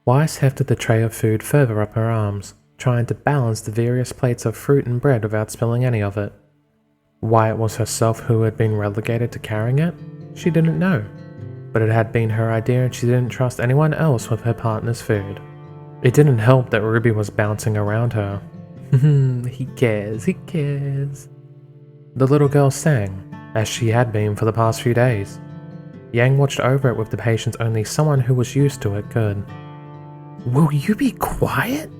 Weiss hefted the tray of food further up her arms, trying to balance the various plates of fruit and bread without spilling any of it. Why it was herself who had been relegated to carrying it, she didn't know, but it had been her idea and she didn't trust anyone else with her partner's food. It didn't help that Ruby was bouncing around her. He cares. The little girl sang, as she had been for the past few days. Yang watched over it with the patience only someone who was used to it could. Will you be quiet?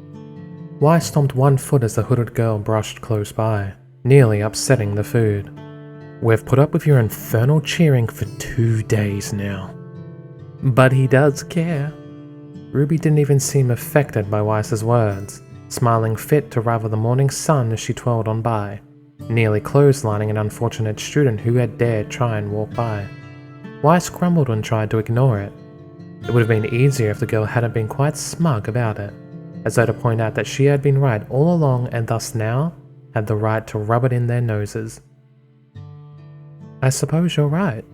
Weiss stomped one foot as the hooded girl brushed close by, nearly upsetting the food. We've put up with your infernal cheering for 2 days now. But he does care. Ruby didn't even seem affected by Weiss's words, smiling fit to rival the morning sun as she twirled on by, nearly clotheslining an unfortunate student who had dared try and walk by. Weiss grumbled and tried to ignore it. It would have been easier if the girl hadn't been quite smug about it, as though to point out that she had been right all along and thus now had the right to rub it in their noses. I suppose you're right,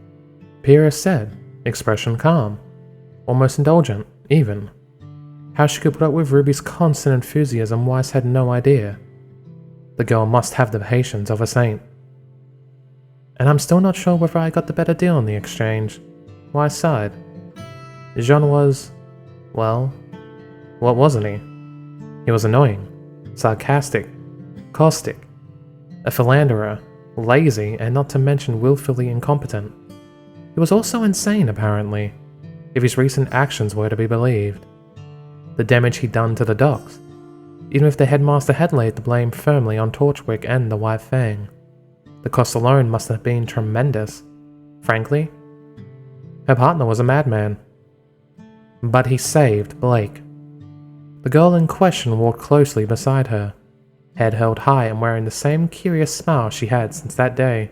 Pyrrha said, expression calm, almost indulgent, even. How she could put up with Ruby's constant enthusiasm, Weiss had no idea. The girl must have the patience of a saint. And I'm still not sure whether I got the better deal in the exchange. Weiss sighed. Jaune was, well, what wasn't he? He was annoying, sarcastic, caustic, a philanderer, lazy, and not to mention willfully incompetent. He was also insane, apparently, if his recent actions were to be believed. The damage he'd done to the docks, even if the headmaster had laid the blame firmly on Torchwick and the White Fang. The cost alone must have been tremendous. Frankly, her partner was a madman. But he saved Blake. The girl in question walked closely beside her, head held high and wearing the same curious smile she had since that day.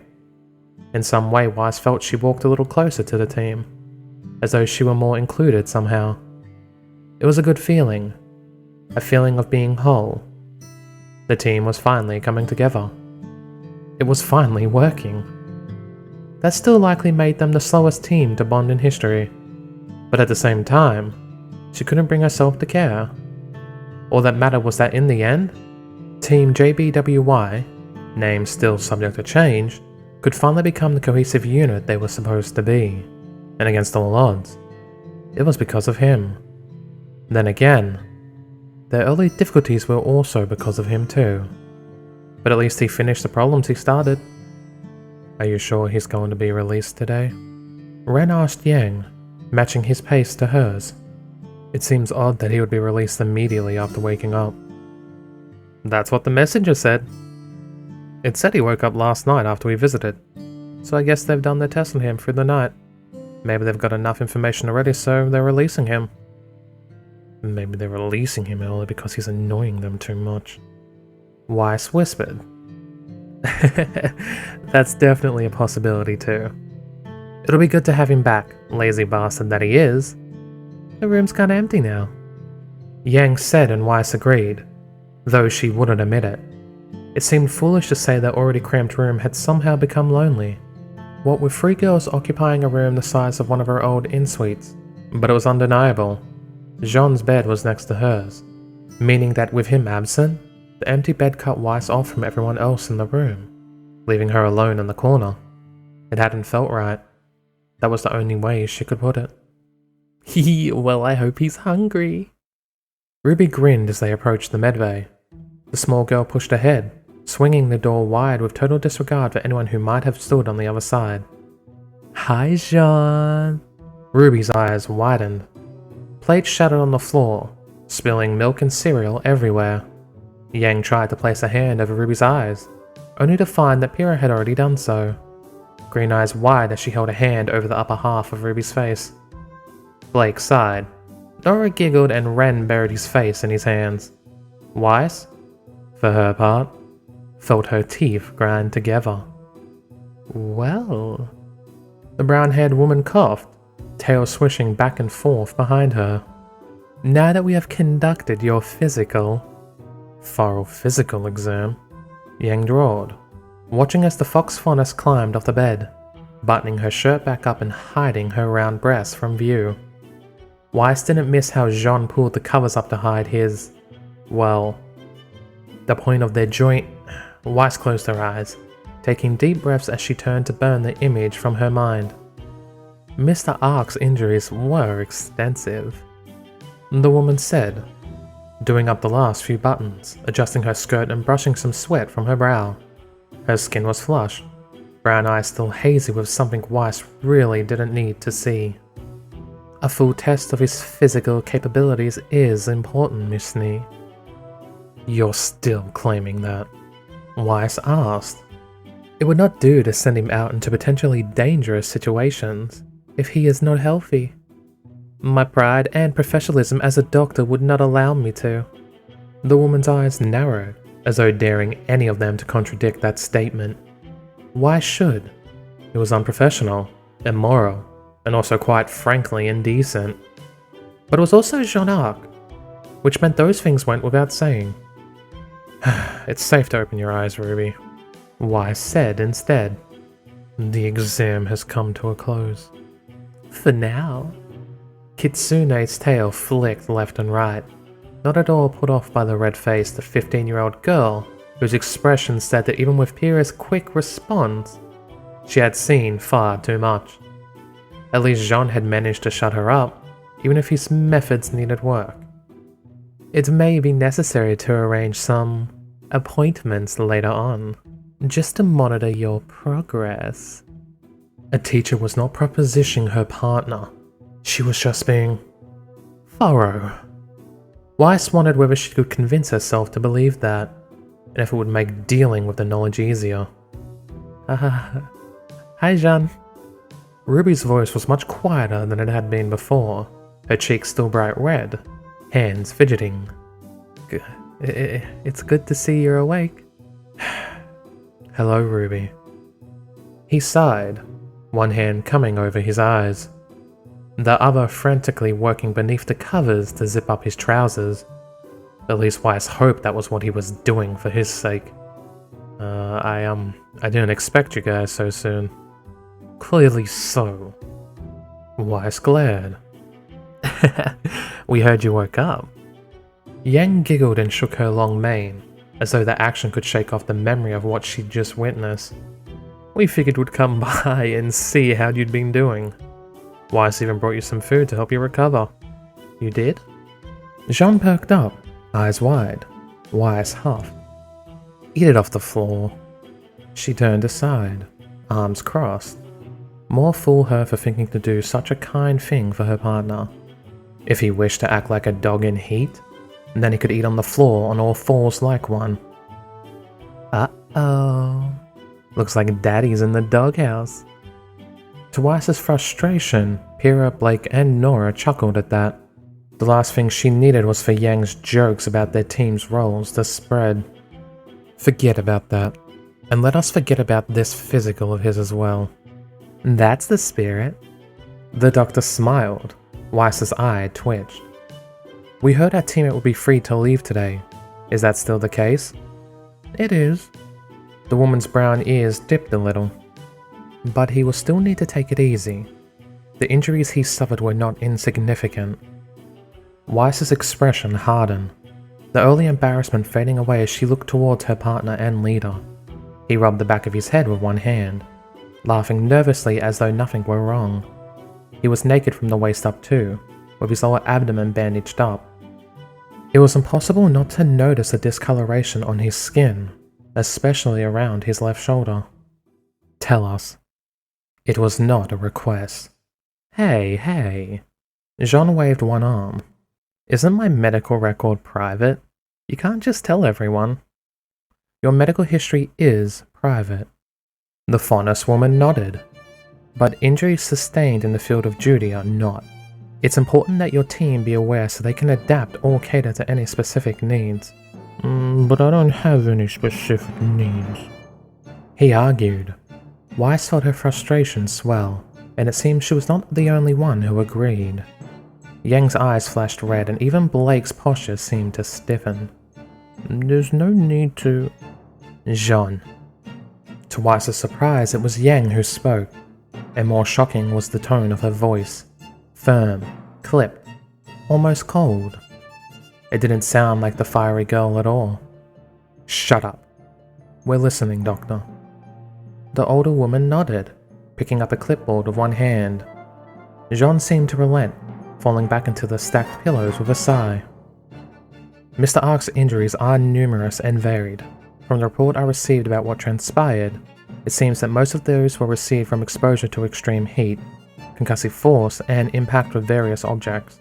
In some way, Weiss felt she walked a little closer to the team, as though she were more included somehow. It was a good feeling, a feeling of being whole. The team was finally coming together. It was finally working. That still likely made them the slowest team to bond in history, but at the same time, she couldn't bring herself to care. All that mattered was that in the end, Team JBWY, name still subject to change, could finally become the cohesive unit they were supposed to be, and against all odds, it was because of him. Then again, their early difficulties were also because of him too. But at least he finished the problems he started. Are you sure he's going to be released today? Ren asked Yang, matching his pace to hers. It seems odd that he would be released immediately after waking up. That's what the messenger said. It said he woke up last night after we visited, so I guess they've done their test on him through the night. Maybe they've got enough information already, so they're releasing him. Maybe they're releasing him early because he's annoying them too much. Weiss whispered. That's definitely a possibility too. It'll be good to have him back, lazy bastard that he is. The room's kinda empty now. Yang said and Weiss agreed, though she wouldn't admit it. It seemed foolish to say their already cramped room had somehow become lonely. What with 3 girls occupying a room the size of one of her old inn-suites. But it was undeniable. Jaune's bed was next to hers, meaning that with him absent, the empty bed cut Weiss off from everyone else in the room, leaving her alone in the corner. It hadn't felt right. That was the only way she could put it. Well, I hope he's hungry. Ruby grinned as they approached the medbay. The small girl pushed ahead, swinging the door wide with total disregard for anyone who might have stood on the other side. Hi, Jaune. Ruby's eyes widened. Plates shattered on the floor, spilling milk and cereal everywhere. Yang tried to place a hand over Ruby's eyes, only to find that Pyrrha had already done so. Green eyes wide as she held a hand over the upper half of Ruby's face. Blake sighed. Nora giggled and Ren buried his face in his hands. Weiss, for her part, felt her teeth grind together. Well, the brown-haired woman coughed, tail swishing back and forth behind her. Now that we have conducted your thorough physical exam, Yang drawled, watching as the fox fauness climbed off the bed, buttoning her shirt back up and hiding her round breasts from view. Weiss didn't miss how Jaune pulled the covers up to hide his, well, the point of their joint. Weiss closed her eyes, taking deep breaths as she turned to burn the image from her mind. Mr. Ark's injuries were extensive, the woman said, doing up the last few buttons, adjusting her skirt and brushing some sweat from her brow. Her skin was flushed, brown eyes still hazy with something Weiss really didn't need to see. A full test of his physical capabilities is important, Miss Nee. You're still claiming that? Weiss asked. It would not do to send him out into potentially dangerous situations if he is not healthy. My pride and professionalism as a doctor would not allow me to. The woman's eyes narrowed, as though daring any of them to contradict that statement. Why should? It was unprofessional, immoral, and also quite frankly indecent. But it was also Jean Arc, which meant those things went without saying. It's safe to open your eyes, Ruby, Weiss said instead. The exam has come to a close. For now. Kitsune's tail flicked left and right, not at all put off by the red-faced 15-year-old girl whose expression said that even with Pyrrha's quick response, she had seen far too much. At least Jaune had managed to shut her up, even if his methods needed work. It may be necessary to arrange some appointments later on, just to monitor your progress. A teacher was not propositioning her partner. She was just being thorough. Weiss wondered whether she could convince herself to believe that, and if it would make dealing with the knowledge easier. Hi, Jaune. Ruby's voice was much quieter than it had been before, her cheeks still bright red, hands fidgeting. It's good to see you're awake. Hello, Ruby. He sighed, one hand coming over his eyes, the other frantically working beneath the covers to zip up his trousers. At least Weiss hoped that was what he was doing for his sake. I didn't expect you guys so soon. Clearly so. Weiss glared. We heard you woke up. Yang giggled and shook her long mane, as though the action could shake off the memory of what she'd just witnessed. We figured we'd come by and see how you'd been doing. Weiss even brought you some food to help you recover. You did? Jaune perked up, eyes wide. Weiss huffed. Eat it off the floor. She turned aside, arms crossed. More fool her for thinking to do such a kind thing for her partner. If he wished to act like a dog in heat, then he could eat on the floor on all fours like one. Uh-oh. Looks like Daddy's in the doghouse. To Weiss's frustration, Pyrrha, Blake, and Nora chuckled at that. The last thing she needed was for Yang's jokes about their team's roles to spread. Forget about that, and let us forget about this physical of his as well. That's the spirit. The doctor smiled. Weiss's eye twitched. We heard our teammate would be free to leave today. Is that still the case? It is. The woman's brown ears dipped a little. But he will still need to take it easy. The injuries he suffered were not insignificant. Weiss's expression hardened, the early embarrassment fading away as she looked towards her partner and leader. He rubbed the back of his head with one hand, laughing nervously as though nothing were wrong. He was naked from the waist up too, with his lower abdomen bandaged up. It was impossible not to notice the discoloration on his skin, especially around his left shoulder. Tell us. It was not a request. Hey. Jaune waved one arm. Isn't my medical record private? You can't just tell everyone. Your medical history is private. The Faunus woman nodded. But injuries sustained in the field of duty are not. It's important that your team be aware so they can adapt or cater to any specific needs. But I don't have any specific needs. He argued. Weiss felt her frustration swell, and it seemed she was not the only one who agreed. Yang's eyes flashed red, and even Blake's posture seemed to stiffen. There's no need to... Jaune. To Weiss's surprise, it was Yang who spoke, and more shocking was the tone of her voice. Firm, clipped, almost cold. It didn't sound like the fiery girl at all. "Shut up. We're listening, Doctor." The older woman nodded, picking up a clipboard with one hand. Jaune seemed to relent, falling back into the stacked pillows with a sigh. "Mr. Ark's injuries are numerous and varied. From the report I received about what transpired, it seems that most of those were received from exposure to extreme heat, concussive force, and impact with various objects.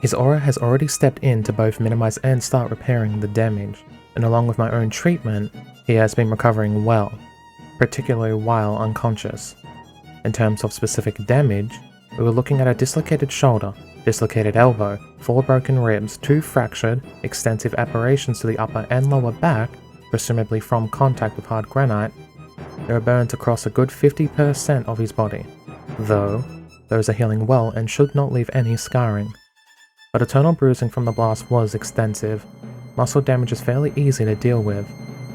His aura has already stepped in to both minimize and start repairing the damage, and along with my own treatment, he has been recovering well, particularly while unconscious. In terms of specific damage, we were looking at a dislocated shoulder, dislocated elbow, 4 broken ribs, 2 fractured, extensive aberrations to the upper and lower back, presumably from contact with hard granite. There are burns across a good 50% of his body, though those are healing well and should not leave any scarring. But internal bruising from the blast was extensive. Muscle damage is fairly easy to deal with,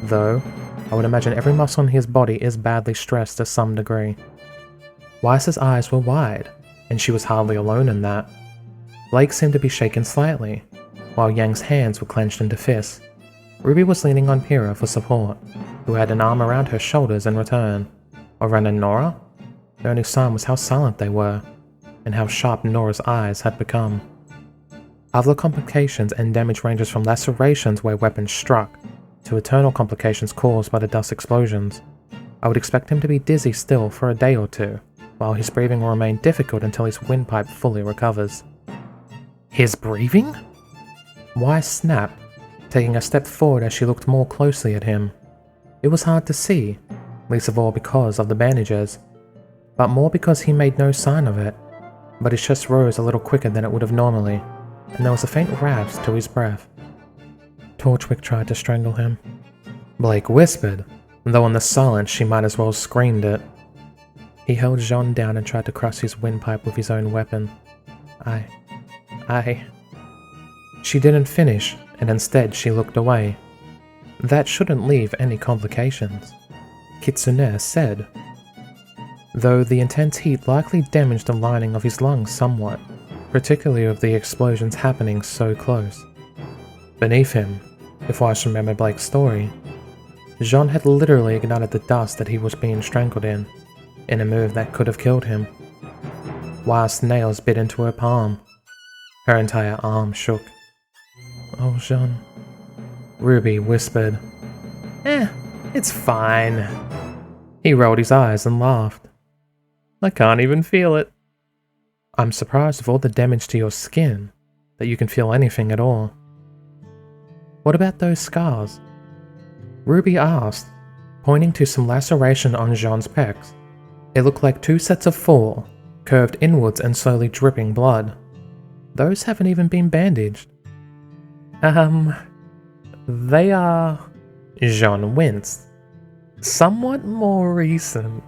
though I would imagine every muscle in his body is badly stressed to some degree." Weiss's eyes were wide, and she was hardly alone in that. Blake seemed to be shaken slightly, while Yang's hands were clenched into fists. Ruby was leaning on Pyrrha for support, who had an arm around her shoulders in return. Oren and Nora? The only sign was how silent they were, and how sharp Nora's eyes had become. Other complications and damage ranges from lacerations where weapons struck, to eternal complications caused by the dust explosions. I would expect him to be dizzy still for a day or two, while his breathing will remain difficult until his windpipe fully recovers. "His breathing?" Weiss snapped, taking a step forward as she looked more closely at him. It was hard to see, least of all because of the bandages, but more because he made no sign of it. But his chest rose a little quicker than it would have normally, and there was a faint rasp to his breath. "Torchwick tried to strangle him," Blake whispered, though in the silence she might as well have screamed it. He held Jaune down and tried to crush his windpipe with his own weapon. I... She didn't finish, and instead she looked away. "That shouldn't leave any complications," Kitsune said, though the intense heat likely damaged the lining of his lungs somewhat, particularly with the explosions happening so close. Beneath him, if Weiss remembered Blake's story, Jaune had literally ignited the dust that he was being strangled in a move that could have killed him. Weiss' nails bit into her palm. Her entire arm shook. "Oh, Jaune," Ruby whispered. It's fine." He rolled his eyes and laughed. "I can't even feel it." "I'm surprised with all the damage to your skin, that you can feel anything at all." "What about those scars?" Ruby asked, pointing to some laceration on Jaune's pecs. It looked like 2 sets of 4, curved inwards and slowly dripping blood. "Those haven't even been bandaged." They are..." Jaune winced. "Somewhat more recent."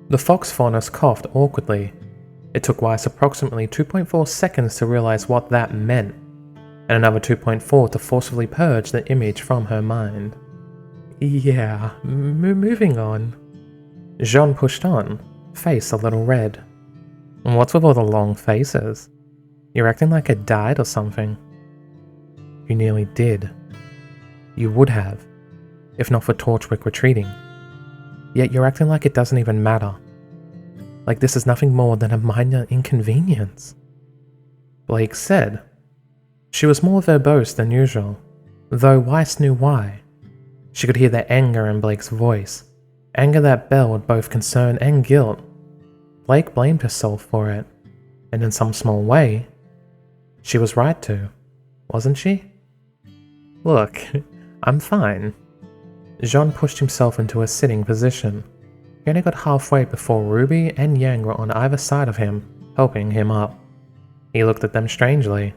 The fox faunus coughed awkwardly. It took Weiss approximately 2.4 seconds to realize what that meant, and another 2.4 to forcefully purge the image from her mind. "Yeah, moving on." Jaune pushed on, face a little red. "What's with all the long faces? You're acting like it died or something." "You nearly did. You would have, if not for Torchwick retreating. Yet you're acting like it doesn't even matter. Like this is nothing more than a minor inconvenience," Blake said. She was more verbose than usual, though Weiss knew why. She could hear the anger in Blake's voice, anger that bellowed both concern and guilt. Blake blamed herself for it, and in some small way, she was right to, wasn't she? "Look, I'm fine." Jaune pushed himself into a sitting position. He only got halfway before Ruby and Yang were on either side of him, helping him up. He looked at them strangely,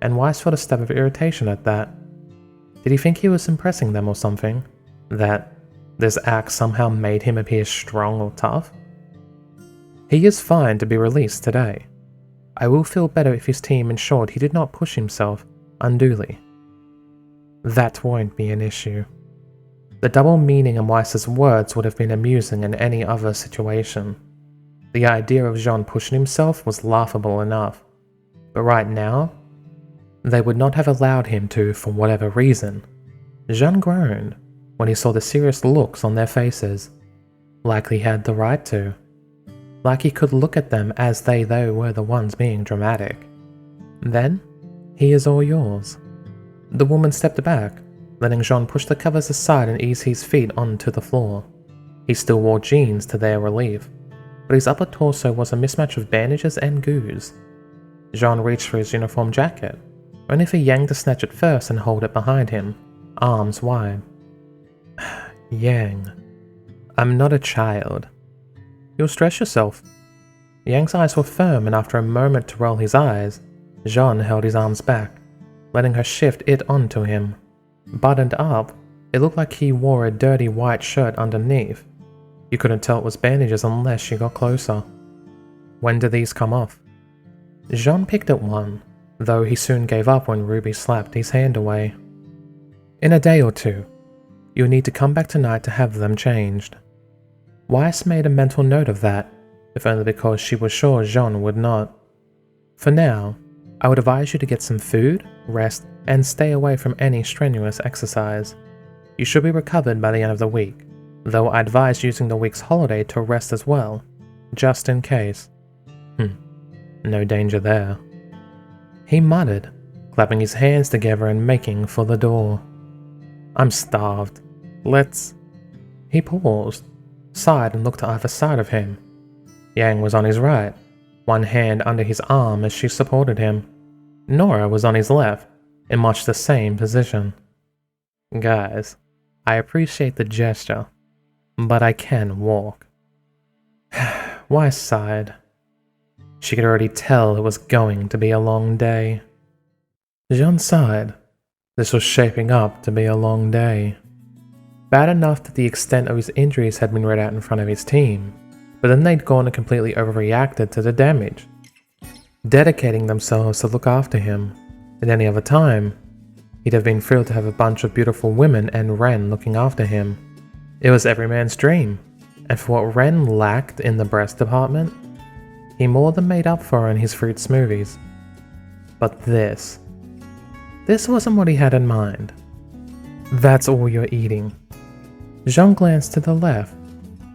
and Weiss felt a stab of irritation at that. Did he think he was impressing them or something? That this act somehow made him appear strong or tough? "He is fine to be released today. I will feel better if his team ensured he did not push himself unduly. That won't be an issue." The double meaning in Weiss's words would have been amusing in any other situation. The idea of Jaune pushing himself was laughable enough, But right now, they would not have allowed him to for whatever reason. Jaune groaned when he saw the serious looks on their faces, like he had the right to. Like he could look at them as they were the ones being dramatic. Then, he is all yours. The woman stepped back, letting Jaune push the covers aside and ease his feet onto the floor. He still wore jeans to their relief, but his upper torso was a mismatch of bandages and gauze. Jaune reached for his uniform jacket, only for Yang to snatch it first and hold it behind him, arms wide. Yang, I'm not a child. You'll stress yourself. Yang's eyes were firm, and after a moment to roll his eyes, Jaune held his arms back, letting her shift it onto him. Buttoned up, it looked like he wore a dirty white shirt underneath. You couldn't tell it was bandages unless she got closer. When did these come off? Jaune picked at one, though he soon gave up when Ruby slapped his hand away. In a day or two. You'll need to come back tonight to have them changed. Weiss made a mental note of that, if only because she was sure Jaune would not. For now, I would advise you to get some food, rest, and stay away from any strenuous exercise. You should be recovered by the end of the week, though I advise using the week's holiday to rest as well, just in case. No danger there. He muttered, clapping his hands together and making for the door. I'm starved. Let's... He paused, sighed and looked to either side of him. Yang was on his right, one hand under his arm as she supported him. Nora was on his left, in much the same position. Guys, I appreciate the gesture, but I can walk. Weiss sighed. She could already tell it was going to be a long day. Jaune sighed. This was shaping up to be a long day. Bad enough that the extent of his injuries had been read out in front of his team, but then they'd gone and completely overreacted to the damage, dedicating themselves to look after him. At any other time, he'd have been thrilled to have a bunch of beautiful women and Ren looking after him. It was every man's dream, and for what Ren lacked in the breast department, he more than made up for in his fruit smoothies. But this wasn't what he had in mind. That's all you're eating. Jaune glanced to the left,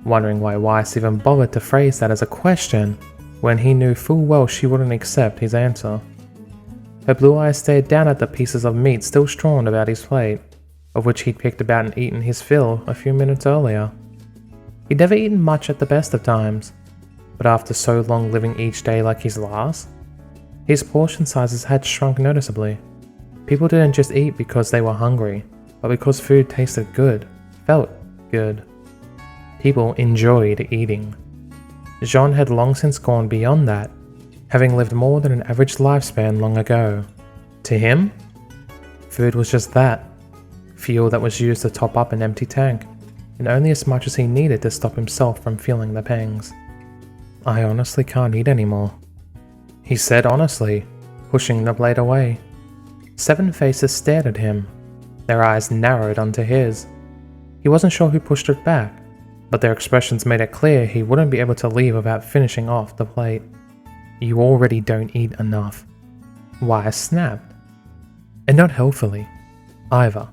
wondering why Weiss even bothered to phrase that as a question when he knew full well she wouldn't accept his answer. Her blue eyes stared down at the pieces of meat still strewn about his plate, of which he'd picked about and eaten his fill a few minutes earlier. He'd never eaten much at the best of times, but after so long living each day like his last, his portion sizes had shrunk noticeably. People didn't just eat because they were hungry, but because food tasted good, felt good. People enjoyed eating. Jaune had long since gone beyond that, having lived more than an average lifespan long ago. To him, food was just that, fuel that was used to top up an empty tank, and only as much as he needed to stop himself from feeling the pangs. I honestly can't eat anymore, he said honestly, pushing the blade away. 7 faces stared at him, their eyes narrowed onto his. He wasn't sure who pushed it back, but their expressions made it clear he wouldn't be able to leave without finishing off the plate. You already don't eat enough. Weiss snapped. And not healthily, either.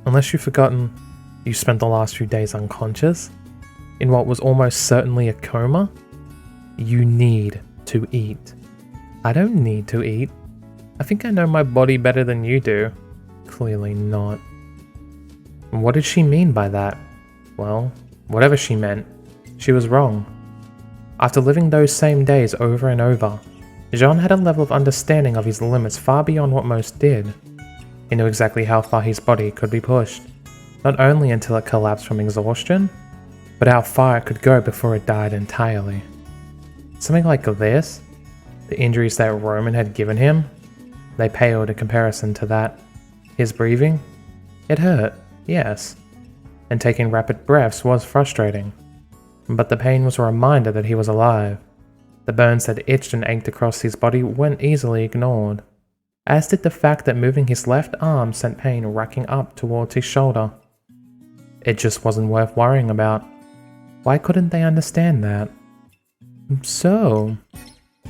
Unless you've forgotten you spent the last few days unconscious, in what was almost certainly a coma. You need to eat. I don't need to eat. I think I know my body better than you do. Clearly not. What did she mean by that? Well, whatever she meant, she was wrong. After living those same days over and over, Jaune had a level of understanding of his limits far beyond what most did. He knew exactly how far his body could be pushed, not only until it collapsed from exhaustion, but how far it could go before it died entirely. Something like this, the injuries that Roman had given him, they paled in comparison to that. His breathing? It hurt, yes, and taking rapid breaths was frustrating. But the pain was a reminder that he was alive. The burns that itched and ached across his body weren't easily ignored, as did the fact that moving his left arm sent pain racking up towards his shoulder. It just wasn't worth worrying about. Why couldn't they understand that? So,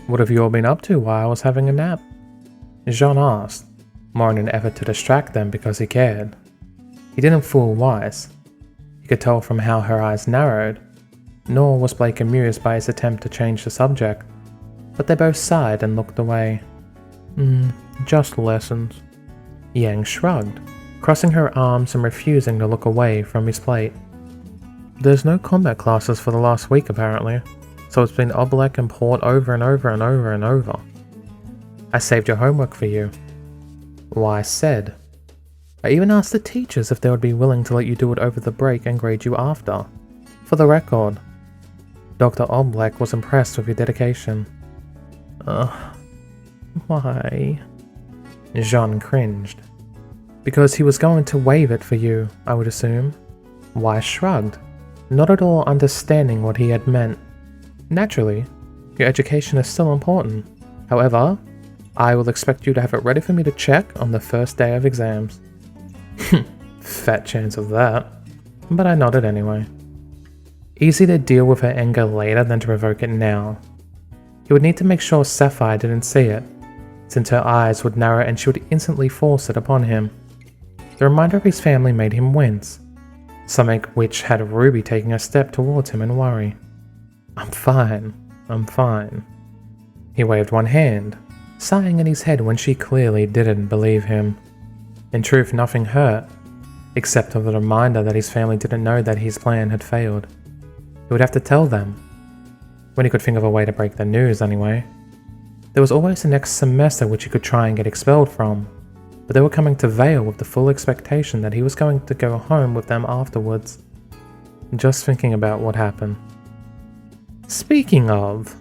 What have you all been up to while I was having a nap? Jaune asked, more in an effort to distract them because he cared. He didn't fool Weiss. He could tell from how her eyes narrowed, nor was Blake amused by his attempt to change the subject, but they both sighed and looked away. Just lessons. Yang shrugged, crossing her arms and refusing to look away from his plate. There's no combat classes for the last week apparently, so it's been Oblek and Port over and over and over and over. I saved your homework for you. Weiss said. I even asked the teachers if they would be willing to let you do it over the break and grade you after. For the record, Dr. Oblek was impressed with your dedication. Why? Jaune cringed. Because he was going to waive it for you, I would assume. Weiss shrugged, not at all understanding what he had meant. Naturally, your education is still important. However, I will expect you to have it ready for me to check on the first day of exams. Fat chance of that. But I nodded anyway. Easy to deal with her anger later than to provoke it now. He would need to make sure Sapphire didn't see it, since her eyes would narrow and she would instantly force it upon him. The reminder of his family made him wince, something which had Ruby taking a step towards him in worry. I'm fine. He waved one hand, sighing in his head when she clearly didn't believe him. In truth, nothing hurt, except for the reminder that his family didn't know that his plan had failed. He would have to tell them, when he could think of a way to break the news anyway. There was always the next semester which he could try and get expelled from, but they were coming to Vale with the full expectation that he was going to go home with them afterwards. Just thinking about what happened. Speaking of,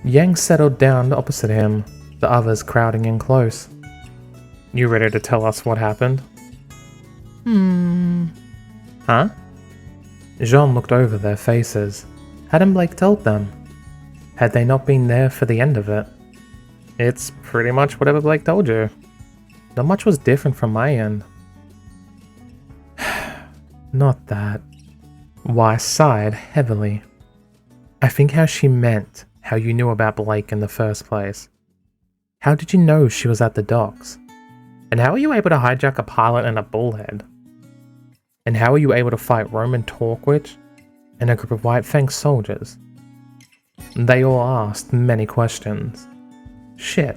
Yang settled down opposite him, the others crowding in close. You ready to tell us what happened? Huh? Jaune looked over their faces. Hadn't Blake told them? Had they not been there for the end of it? It's pretty much whatever Blake told you. Not much was different from my end. Not that. Weiss sighed heavily. I think how she meant how you knew about Blake in the first place. How did you know she was at the docks? And how were you able to hijack a pilot and a bullhead? And how were you able to fight Roman Torquich and a group of White Fang soldiers? They all asked many questions. Shit.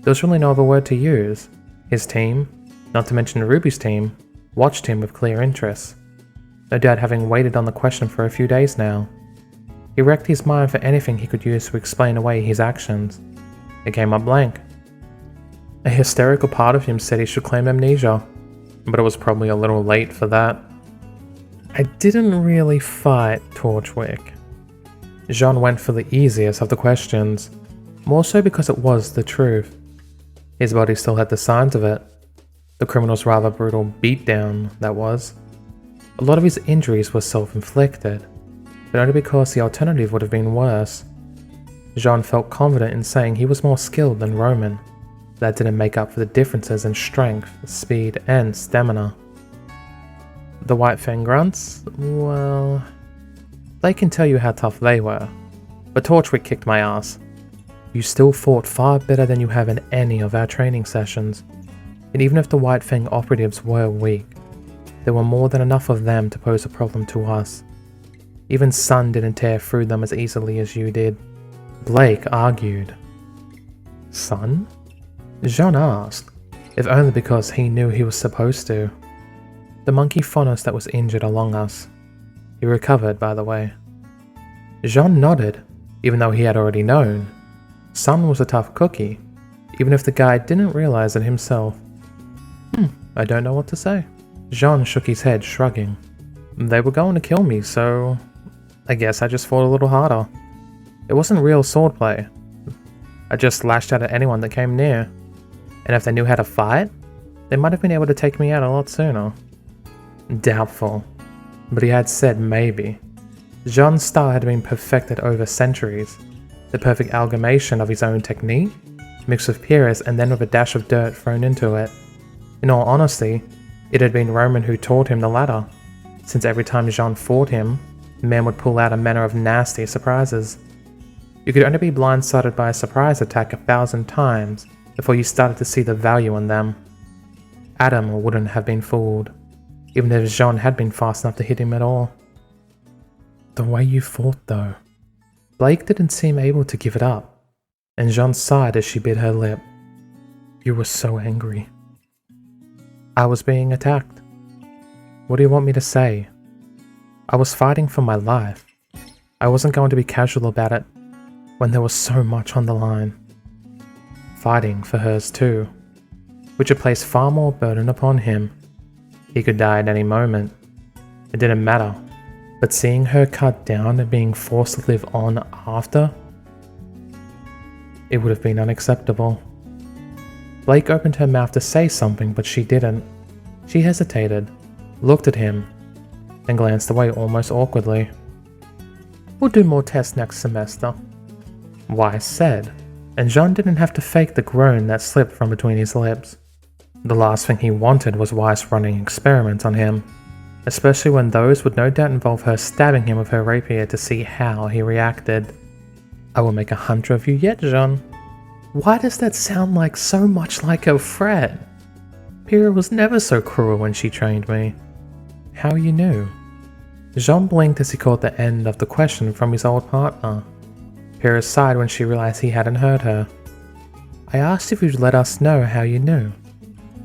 There was really no other word to use. His team, not to mention Ruby's team, watched him with clear interest. No doubt having waited on the question for a few days now. He racked his mind for anything he could use to explain away his actions. It came up blank. A hysterical part of him said he should claim amnesia, but it was probably a little late for that. I didn't really fight Torchwick. Jaune went for the easiest of the questions, more so because it was the truth. His body still had the signs of it. The criminal's rather brutal beatdown, that was. A lot of his injuries were self-inflicted, but only because the alternative would have been worse. Jaune felt confident in saying he was more skilled than Roman. That didn't make up for the differences in strength, speed, and stamina. The White Fang grunts? Well, they can tell you how tough they were, but Torchwick kicked my ass. You still fought far better than you have in any of our training sessions, and even if the White Fang operatives were weak, there were more than enough of them to pose a problem to us. Even Sun didn't tear through them as easily as you did. Blake argued. Sun? Jaune asked, if only because he knew he was supposed to. The monkey faunus that was injured along us. He recovered, by the way. Jaune nodded, even though he had already known. Sun was a tough cookie, even if the guy didn't realize it himself. I don't know what to say. Jaune shook his head, shrugging. They were going to kill me, so I guess I just fought a little harder. It wasn't real swordplay. I just lashed out at anyone that came near. And if they knew how to fight, they might have been able to take me out a lot sooner. Doubtful. But he had said maybe. Jaune's style had been perfected over centuries. The perfect amalgamation of his own technique, mixed with Pyrrhus and then with a dash of dirt thrown into it. In all honesty, it had been Roman who taught him the latter, since every time Jaune fought him, men would pull out a manner of nasty surprises. You could only be blindsided by a surprise attack 1,000 times before you started to see the value in them. Adam wouldn't have been fooled, even if Jaune had been fast enough to hit him at all. The way you fought, though. Blake didn't seem able to give it up, and Jaune sighed as she bit her lip. You were so angry. I was being attacked. What do you want me to say? I was fighting for my life. I wasn't going to be casual about it when there was so much on the line. Fighting for hers too, which would place far more burden upon him. He could die at any moment. It didn't matter, but seeing her cut down and being forced to live on after, it would have been unacceptable. Blake opened her mouth to say something, but she didn't. She hesitated, looked at him, and glanced away almost awkwardly. We'll do more tests next semester, Weiss said, and Jaune didn't have to fake the groan that slipped from between his lips. The last thing he wanted was Weiss running experiments on him, especially when those would no doubt involve her stabbing him with her rapier to see how he reacted. I will make a hunter of you yet, Jaune. Why does that sound like so much like her friend? Pyrrha was never so cruel when she trained me. How you knew? Jaune blinked as he caught the end of the question from his old partner. Pyrrha sighed when she realized he hadn't heard her. I asked if you'd let us know how you knew.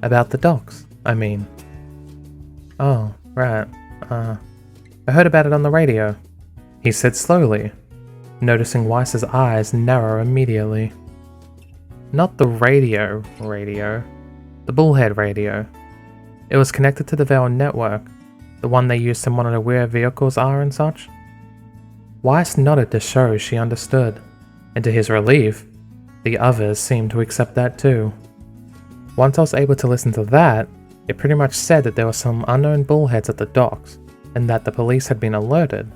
About the docs, I mean. Oh, right. I heard about it on the radio, he said slowly, noticing Weiss's eyes narrow immediately. Not the radio, the Bullhead radio. It was connected to the Veil network, the one they used to monitor where vehicles are and such. Weiss nodded to show she understood, and to his relief, the others seemed to accept that too. Once I was able to listen to that, it pretty much said that there were some unknown bullheads at the docks, and that the police had been alerted.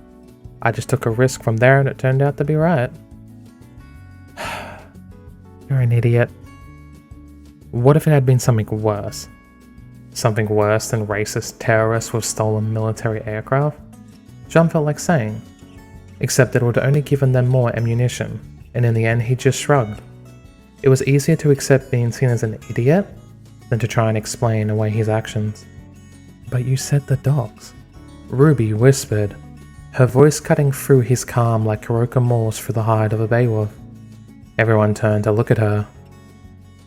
I just took a risk from there and it turned out to be right. You're an idiot. What if it had been something worse? Something worse than racist terrorists with stolen military aircraft? Jaune felt like saying. Except it would have only given them more ammunition, and in the end he just shrugged. It was easier to accept being seen as an idiot than to try and explain away his actions. But you said the dogs. Ruby whispered, her voice cutting through his calm like Kuroka Moore's through the hide of a beowulf. Everyone turned to look at her.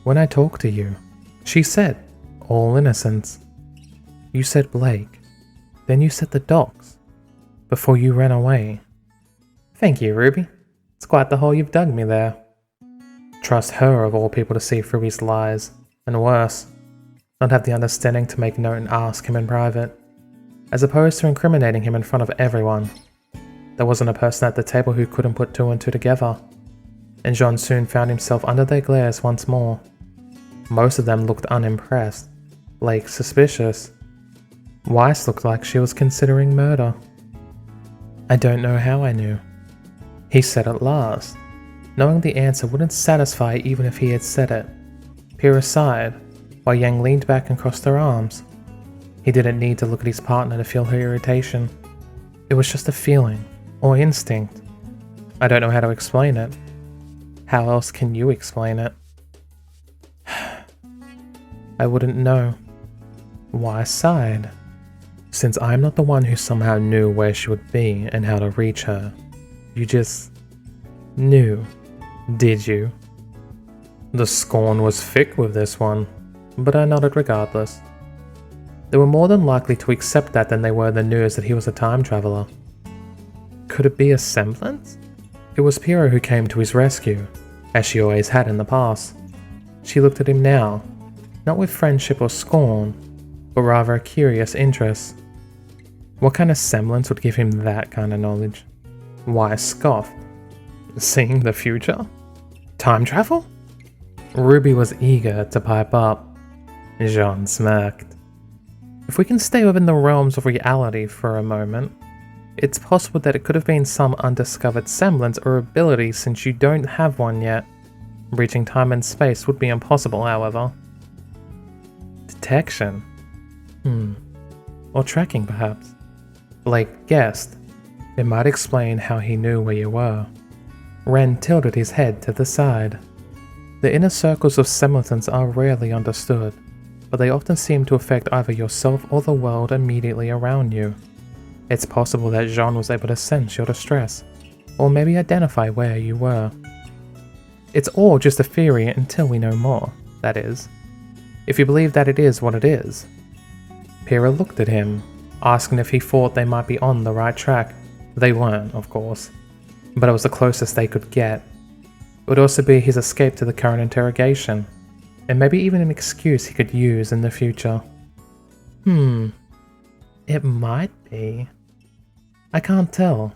When I talked to you, she said, all innocence. You said Blake, then you said the dogs, before you ran away. Thank you, Ruby. It's quite the hole you've dug me there. Trust her of all people to see through his lies, and worse, not have the understanding to make note and ask him in private, as opposed to incriminating him in front of everyone. There wasn't a person at the table who couldn't put two and two together, and Jaune soon found himself under their glares once more. Most of them looked unimpressed, Blake suspicious. Weiss looked like she was considering murder. I don't know how I knew, he said at last, knowing the answer wouldn't satisfy even if he had said it. Pyrrha sighed, while Yang leaned back and crossed her arms. He didn't need to look at his partner to feel her irritation. It was just a feeling, or instinct. I don't know how to explain it. How else can you explain it? I wouldn't know. Weiss sighed. Since I'm not the one who somehow knew where she would be and how to reach her, you just knew, did you? The scorn was thick with this one, but I nodded regardless. They were more than likely to accept that than they were the news that he was a time traveler. Could it be a semblance? It was Pyrrha who came to his rescue, as she always had in the past. She looked at him now, not with friendship or scorn, but rather a curious interest. What kind of semblance would give him that kind of knowledge? Weiss scoffed. Seeing the future? Time travel? Ruby was eager to pipe up. Jaune smirked. If we can stay within the realms of reality for a moment, it's possible that it could have been some undiscovered semblance or ability since you don't have one yet. Reaching time and space would be impossible, however. Detection? Or tracking, perhaps. Blake guessed. It might explain how he knew where you were. Ren tilted his head to the side. The inner circles of semblance are rarely understood, but they often seem to affect either yourself or the world immediately around you. It's possible that Jaune was able to sense your distress, or maybe identify where you were. It's all just a theory until we know more, that is. If you believe that it is what it is. Pyrrha looked at him, asking if he thought they might be on the right track. They weren't, of course, but it was the closest they could get. It would also be his escape to the current interrogation, and maybe even an excuse he could use in the future. It might be. I can't tell.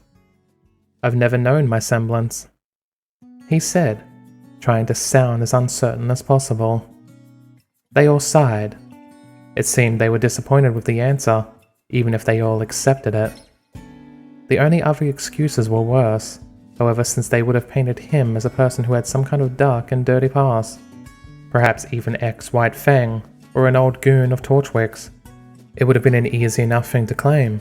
I've never known my semblance, he said, trying to sound as uncertain as possible. They all sighed. It seemed they were disappointed with the answer, even if they all accepted it. The only other excuses were worse, however, since they would have painted him as a person who had some kind of dark and dirty past. Perhaps even ex-White Fang, or an old goon of Torchwick's. It would have been an easy enough thing to claim,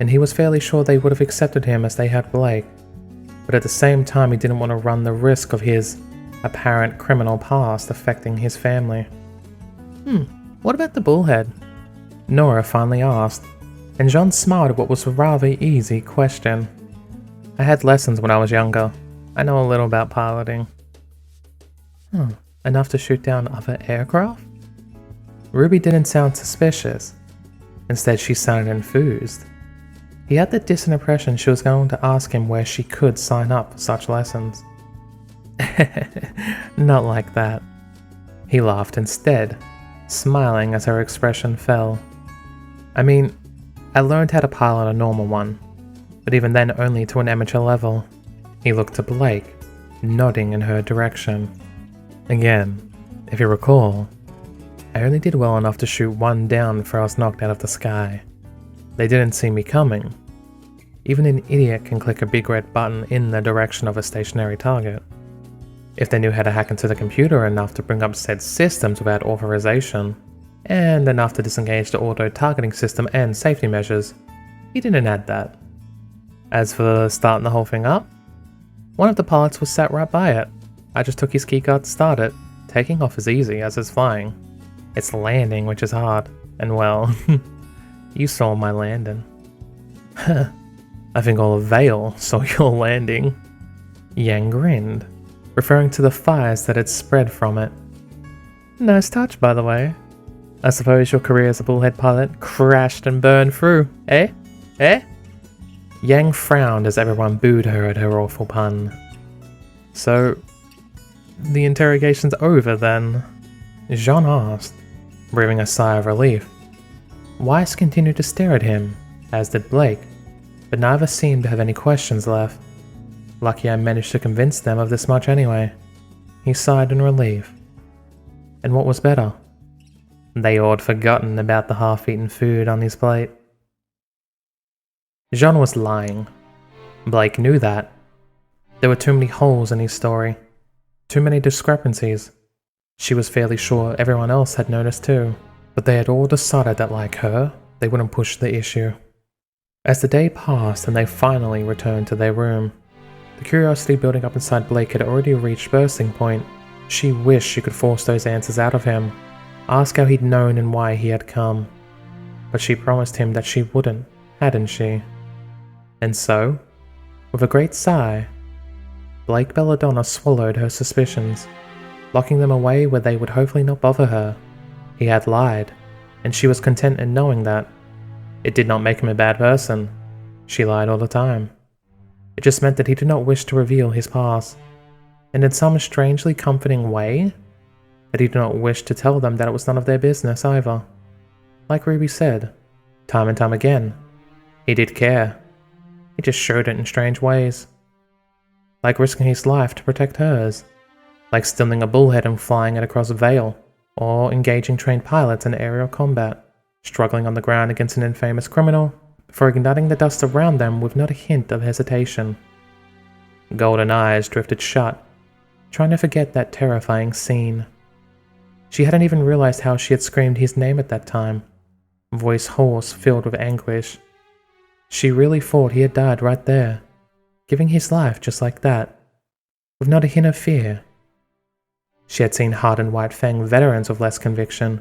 and he was fairly sure they would have accepted him as they had Blake. But at the same time, he didn't want to run the risk of his apparent criminal past affecting his family. What about the bullhead? Nora finally asked, and Jaune smiled at what was a rather easy question. I had lessons when I was younger. I know a little about piloting. Enough to shoot down other aircraft? Ruby didn't sound suspicious. Instead, she sounded enthused. He had the distant impression she was going to ask him where she could sign up for such lessons. Not like that. He laughed instead, smiling as her expression fell. I mean, I learned how to pilot a normal one, but even then only to an amateur level. He looked to Blake, nodding in her direction. Again, if you recall, I only did well enough to shoot one down before I was knocked out of the sky. They didn't see me coming. Even an idiot can click a big red button in the direction of a stationary target. If they knew how to hack into the computer enough to bring up said systems without authorization, and enough to disengage the auto-targeting system and safety measures, he didn't add that. As for starting the whole thing up, one of the pilots was sat right by it. I just took his keycard to start it. Taking off is easy, as is flying. It's landing which is hard, and well, you saw my landing. I think all of Vale saw your landing. Yang grinned, referring to the fires that had spread from it. Nice touch, by the way. I suppose your career as a bullhead pilot crashed and burned through, eh? Eh? Yang frowned as everyone booed her at her awful pun. So, the interrogation's over then? Jaune asked, breathing a sigh of relief. Weiss continued to stare at him, as did Blake, but neither seemed to have any questions left. Lucky I managed to convince them of this much anyway. He sighed in relief. And what was better? They all had forgotten about the half-eaten food on his plate. Jaune was lying. Blake knew that. There were too many holes in his story. Too many discrepancies. She was fairly sure everyone else had noticed too, but they had all decided that like her, they wouldn't push the issue. As the day passed and they finally returned to their room, the curiosity building up inside Blake had already reached bursting point. She wished she could force those answers out of him, ask how he'd known and why he had come. But she promised him that she wouldn't, hadn't she? And so, with a great sigh, Blake Belladonna swallowed her suspicions, locking them away where they would hopefully not bother her. He had lied, and she was content in knowing that. It did not make him a bad person. She lied all the time. It just meant that he did not wish to reveal his past, and in some strangely comforting way, that he did not wish to tell them that it was none of their business either. Like Ruby said, time and time again, he did care. He just showed it in strange ways. Like risking his life to protect hers, like stealing a bullhead and flying it across a Vale, or engaging trained pilots in aerial combat, struggling on the ground against an infamous criminal, before igniting the dust around them with not a hint of hesitation. Golden eyes drifted shut, trying to forget that terrifying scene. She hadn't even realized how she had screamed his name at that time, voice hoarse, filled with anguish. She really thought he had died right there, giving his life just like that, with not a hint of fear. She had seen hardened White Fang veterans with less conviction.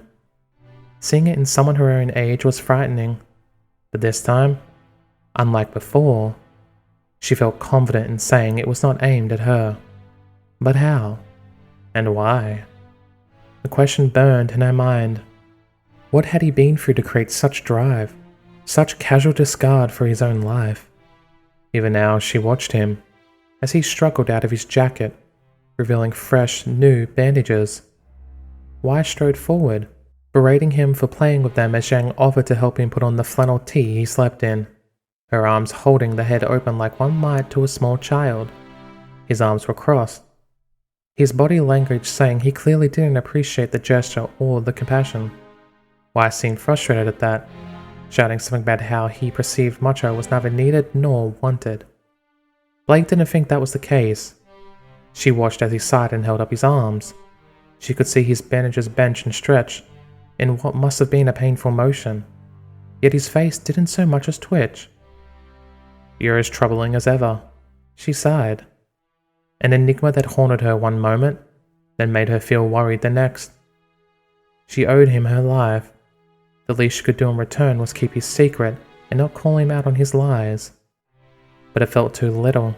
Seeing it in someone her own age was frightening, but this time, unlike before, she felt confident in saying it was not aimed at her. But how? And why? The question burned in her mind. What had he been through to create such drive, such casual discard for his own life? Even now she watched him, as he struggled out of his jacket, revealing fresh, new bandages. Wai strode forward, berating him for playing with them as Zhang offered to help him put on the flannel tee he slept in, her arms holding the head open like one might to a small child. His arms were crossed, his body language saying he clearly didn't appreciate the gesture or the compassion. Wai seemed frustrated at that, shouting something about how he perceived Macho was neither needed nor wanted. Blake didn't think that was the case. She watched as he sighed and held up his arms. She could see his bandages bench and stretch, in what must have been a painful motion, yet his face didn't so much as twitch. "You're as troubling as ever," she sighed. An enigma that haunted her one moment, then made her feel worried the next. She owed him her life. The least she could do in return was keep his secret and not call him out on his lies. But it felt too little.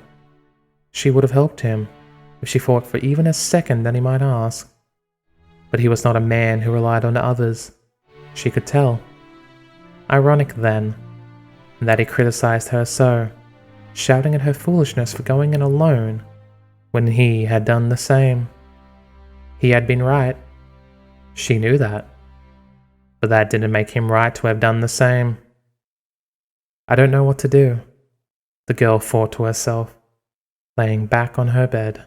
She would have helped him, if she thought for even a second that he might ask. But he was not a man who relied on others. She could tell. Ironic, then, that he criticized her so, shouting at her foolishness for going in alone, when he had done the same. He had been right. She knew that. But that didn't make him right to have done the same. "I don't know what to do," the girl thought to herself, laying back on her bed.